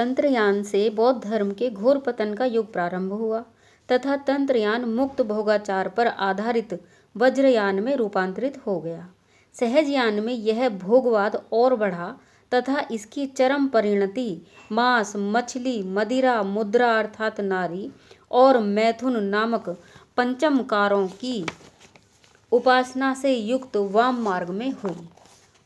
तंत्रयान से बौद्ध धर्म के घोर पतन का युग प्रारंभ हुआ तथा तंत्रयान मुक्त भोगाचार पर आधारित वज्रयान में रूपांतरित हो गया। सहजयान में यह भोगवाद और बढ़ा तथा इसकी चरम परिणति मांस, मछली, मदिरा, मुद्रा अर्थात नारी और मैथुन नामक पंचमकारों की उपासना से युक्त वाम मार्ग में हुई।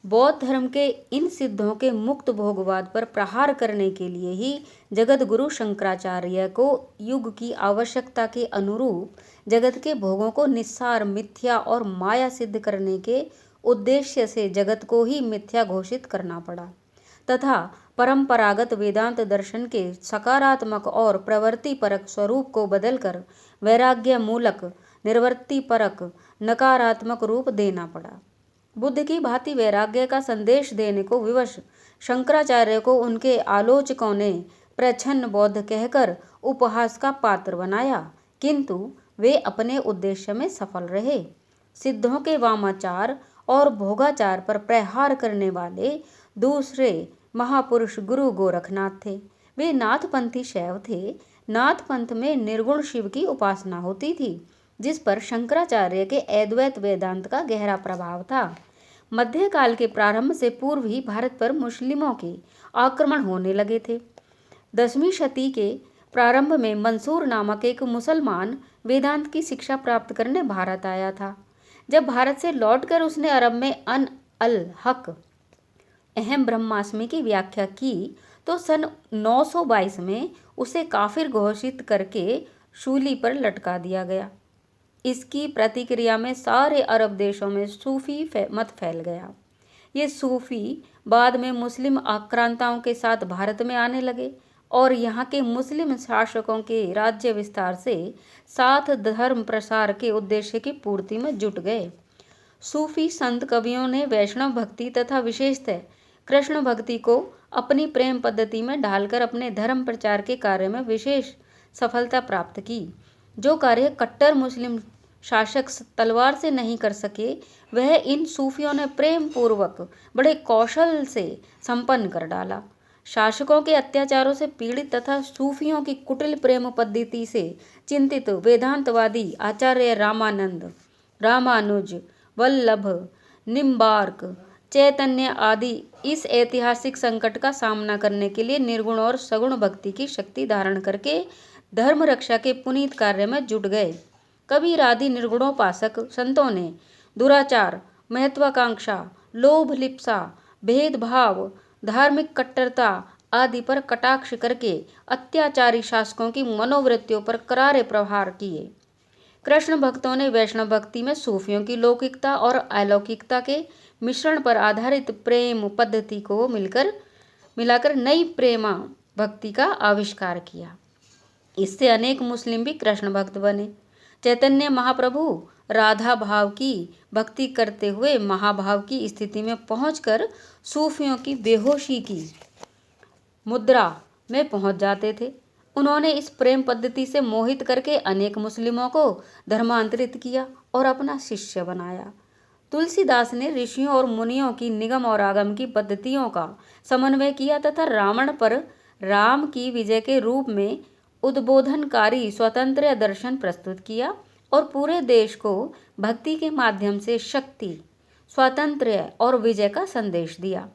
बौद्ध धर्म के इन सिद्धों के मुक्त भोगवाद पर प्रहार करने के लिए ही जगत गुरु शंकराचार्य को युग की आवश्यकता के अनुरूप जगत के भोगों को निस्सार, मिथ्या और माया सिद्ध करने के उद्देश्य से जगत को ही मिथ्या घोषित करना पड़ा तथा परंपरागत वेदांत दर्शन के सकारात्मक और प्रवृत्ति परक स्वरूप को बदलकर वैराग्य मूलक निर्वृत्ति परक नकारात्मक रूप देना पड़ा। बुद्ध की भांति वैराग्य का संदेश देने को विवश शंकराचार्य को उनके आलोचकों ने प्रच्छन्न बौद्ध कहकर उपहास का पात्र बनाया, किंतु वे अपने उद्देश्य में सफल रहे। सिद्धों के वामाचार और भोगाचार पर प्रहार करने वाले दूसरे महापुरुष गुरु गोरखनाथ थे। वे नाथपंथी शैव थे। नाथपंथ में निर्गुण शिव की उपासना होती थी, जिस पर शंकराचार्य के अद्वैत वेदांत का गहरा प्रभाव था। मध्यकाल के प्रारंभ से पूर्व ही भारत पर मुस्लिमों के आक्रमण होने लगे थे। 10वीं शती के प्रारंभ में मंसूर नामक एक मुसलमान वेदांत की शिक्षा प्राप्त करने भारत आया था। जब भारत से लौटकर उसने अरब में अन अल हक अहम ब्रह्मास्मि की व्याख्या की तो सन 922 में उसे काफिर घोषित करके शूली पर लटका दिया गया। इसकी प्रतिक्रिया में सारे अरब देशों में सूफी मत फैल गया। ये सूफी बाद में मुस्लिम आक्रांताओं के साथ भारत में आने लगे और यहाँ के मुस्लिम शासकों के राज्य विस्तार से साथ धर्म प्रसार के उद्देश्य की पूर्ति में जुट गए। सूफी संत कवियों ने वैष्णव भक्ति तथा विशेषतः कृष्ण भक्ति को अपनी प्रेम पद्धति में ढालकर अपने धर्म प्रचार के कार्य में विशेष सफलता प्राप्त की। जो कार्य कट्टर मुस्लिम शासक तलवार से नहीं कर सके, वह इन सूफियों ने प्रेम पूर्वक बड़े कौशल से संपन्न कर डाला। शासकों के अत्याचारों से पीड़ित तथा सूफियों की कुटिल प्रेम पद्धति से चिंतित वेदांतवादी आचार्य रामानंद, रामानुज, वल्लभ, निम्बार्क, चैतन्य आदि इस ऐतिहासिक संकट का सामना करने के लिए निर्गुण और सगुण भक्ति की शक्ति धारण करके धर्म रक्षा के पुनीत कार्य में जुट गए। कबीर आदि निर्गुणोपासक संतों ने दुराचार, महत्वाकांक्षा, लोभ लिप्सा, भेदभाव, धार्मिक कट्टरता आदि पर कटाक्ष करके अत्याचारी शासकों की मनोवृत्तियों पर करारे प्रहार किए। कृष्ण भक्तों ने वैष्णव भक्ति में सूफियों की लौकिकता और अलौकिकता के मिश्रण पर आधारित प्रेम पद्धति को मिलाकर नई प्रेमा भक्ति का आविष्कार किया। इससे अनेक मुस्लिम भी कृष्ण भक्त बने। चैतन्य महाप्रभु राधा भाव की भक्ति करते हुए महाभाव की स्थिति में पहुंचकर सूफियों की बेहोशी की मुद्रा में पहुंच जाते थे। उन्होंने इस प्रेम पद्धति से मोहित करके अनेक मुस्लिमों को धर्मांतरित किया और अपना शिष्य बनाया। तुलसीदास ने ऋषियों और मुनियों की निगम और आगम की पद्धतियों का समन्वय किया तथा रावण पर राम की विजय के रूप में उद्बोधनकारी स्वतंत्र दर्शन प्रस्तुत किया और पूरे देश को भक्ति के माध्यम से शक्ति, स्वातंत्र्य और विजय का संदेश दिया।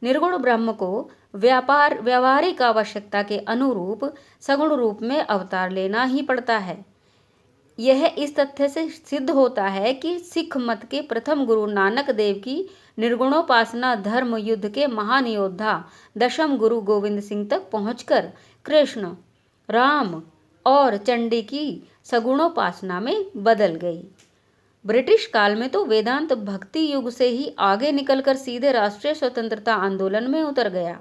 निर्गुण ब्रह्म को व्यावहारिक आवश्यकता के अनुरूप सगुण रूप में अवतार लेना ही पड़ता है। यह इस तथ्य से सिद्ध होता है कि सिख मत के प्रथम गुरु नानक देव की निर्गुणोपासना धर्म युद्ध के महान योद्धा दशम गुरु गोविंद सिंह तक पहुंचकर कृष्ण, राम और चंडी की सगुणोपासना में बदल गई। ब्रिटिश काल में तो वेदांत भक्ति युग से ही आगे निकलकर सीधे राष्ट्रीय स्वतंत्रता आंदोलन में उतर गया।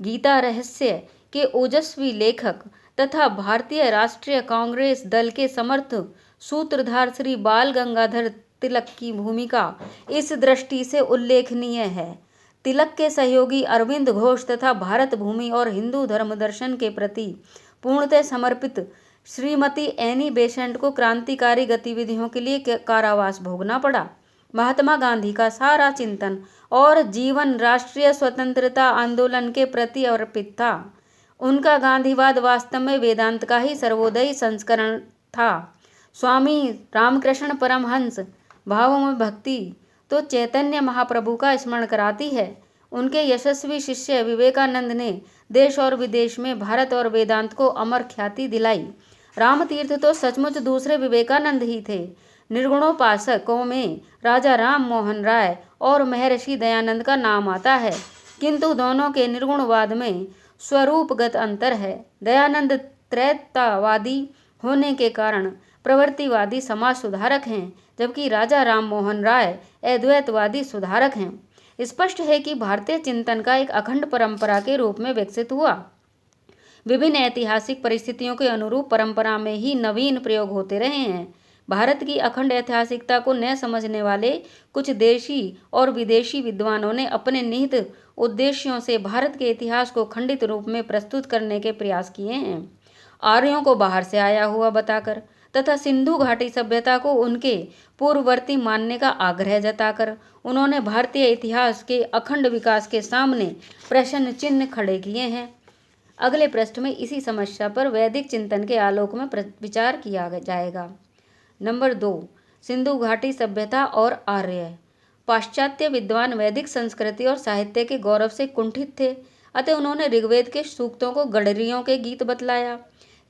गीता रहस्य के ओजस्वी लेखक तथा भारतीय राष्ट्रीय कांग्रेस दल के समर्थ सूत्रधार श्री बाल गंगाधर तिलक की भूमिका इस दृष्टि से उल्लेखनीय है। तिलक के सहयोगी अरविंद घोष तथा भारत भूमि और हिंदू धर्म दर्शन के प्रति पूर्णतः समर्पित श्रीमती एनी बेसेंट को क्रांतिकारी गतिविधियों के लिए कारावास भोगना पड़ा। महात्मा गांधी का सारा चिंतन और जीवन राष्ट्रीय स्वतंत्रता आंदोलन के प्रति अर्पित था। उनका गांधीवाद वास्तव में वेदांत का ही सर्वोदयी संस्करण था। स्वामी रामकृष्ण परमहंस भावों में भक्ति तो चैतन्य महाप्रभु का स्मरण कराती है। उनके यशस्वी शिष्य विवेकानंद ने देश और विदेश में भारत और वेदांत को अमर ख्याति दिलाई। रामतीर्थ तो सचमुच दूसरे विवेकानंद ही थे। निर्गुणोपासकों में राजा राम मोहन राय और महर्षि दयानंद का नाम आता है, किंतु दोनों के निर्गुणवाद में स्वरूपगत अंतर है। दयानंद त्रैतवादी होने के कारण प्रवृत्तिवादी समाज सुधारक हैं, जबकि राजा राम मोहन राय अद्वैतवादी सुधारक हैं। स्पष्ट है कि भारतीय चिंतन का एक अखंड परंपरा के रूप में विकसित हुआ। विभिन्न ऐतिहासिक परिस्थितियों के अनुरूप परंपरा में ही नवीन प्रयोग होते रहे हैं। भारत की अखंड ऐतिहासिकता को न समझने वाले कुछ देशी और विदेशी विद्वानों ने अपने निहित उद्देश्यों से भारत के इतिहास को खंडित रूप में प्रस्तुत करने के प्रयास किए हैं। आर्यों को बाहर से आया हुआ बताकर तथा सिंधु घाटी सभ्यता को उनके पूर्ववर्ती मानने का आग्रह जताकर उन्होंने भारतीय इतिहास के अखंड विकास के सामने प्रश्न चिन्ह खड़े किए हैं। अगले पृष्ठ में इसी समस्या पर वैदिक चिंतन के आलोक में विचार किया जाएगा। नंबर 2, सिंधु घाटी सभ्यता और आर्य। पाश्चात्य विद्वान वैदिक संस्कृति और साहित्य के गौरव से कुंठित थे, अतः उन्होंने ऋग्वेद के सूक्तों को गडरियों के गीत बतलाया।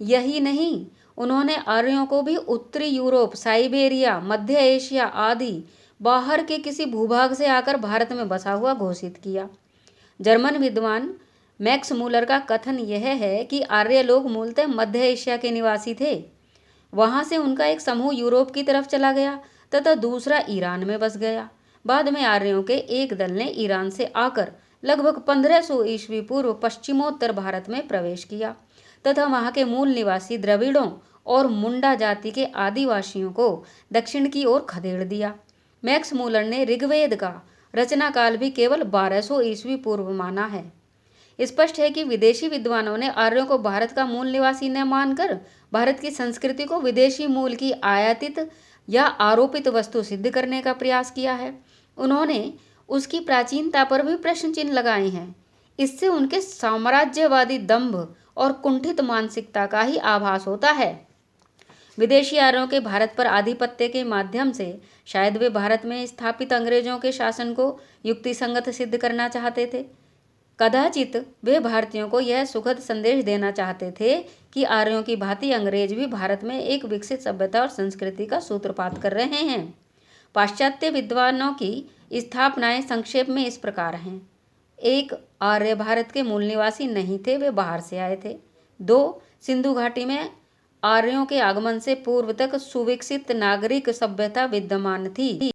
यही नहीं, उन्होंने आर्यों को भी उत्तरी यूरोप, साइबेरिया, मध्य एशिया आदि बाहर के किसी भूभाग से आकर भारत में बसा हुआ घोषित किया। जर्मन विद्वान मैक्स मूलर का कथन यह है कि आर्य लोग मूलतः मध्य एशिया के निवासी थे। वहां से उनका एक समूह यूरोप की तरफ चला गया तथा दूसरा ईरान में बस गया। बाद में आर्यों के एक दल ने ईरान से आकर लगभग 1500 ईस्वी पूर्व पश्चिमोत्तर भारत में प्रवेश किया तथा वहां के मूल निवासी द्रविड़ों और मुंडा जाति के आदिवासियों को दक्षिण की ओर खदेड़ दिया। मैक्स मूलर ने ऋग्वेद का रचना काल भी केवल 1200 ईस्वी पूर्व माना है। स्पष्ट है कि विदेशी विद्वानों ने आर्यों को भारत का मूल निवासी न मानकर भारत की संस्कृति को विदेशी मूल की आयातित या आरोपित वस्तु सिद्ध करने का प्रयास किया है। उन्होंने उसकी प्राचीनता पर भी प्रश्न चिन्ह लगाए हैं। इससे उनके साम्राज्यवादी दंभ और कुंठित मानसिकता का ही आभास होता है। विदेशी आर्यों के भारत पर आधिपत्य के माध्यम से शायद वे भारत में स्थापित अंग्रेजों के शासन को युक्तिसंगत सिद्ध करना चाहते थे। कदाचित वे भारतीयों को यह सुखद संदेश देना चाहते थे कि आर्यों की भांति अंग्रेज भी भारत में एक विकसित सभ्यता और संस्कृति का सूत्रपात कर रहे हैं। पाश्चात्य विद्वानों की स्थापनाएं संक्षेप में इस प्रकार हैं। 1. आर्य भारत के मूल निवासी नहीं थे, वे बाहर से आए थे। 2. सिंधु घाटी में आर्यों के आगमन से पूर्व तक सुविकसित नागरिक सभ्यता विद्यमान थी।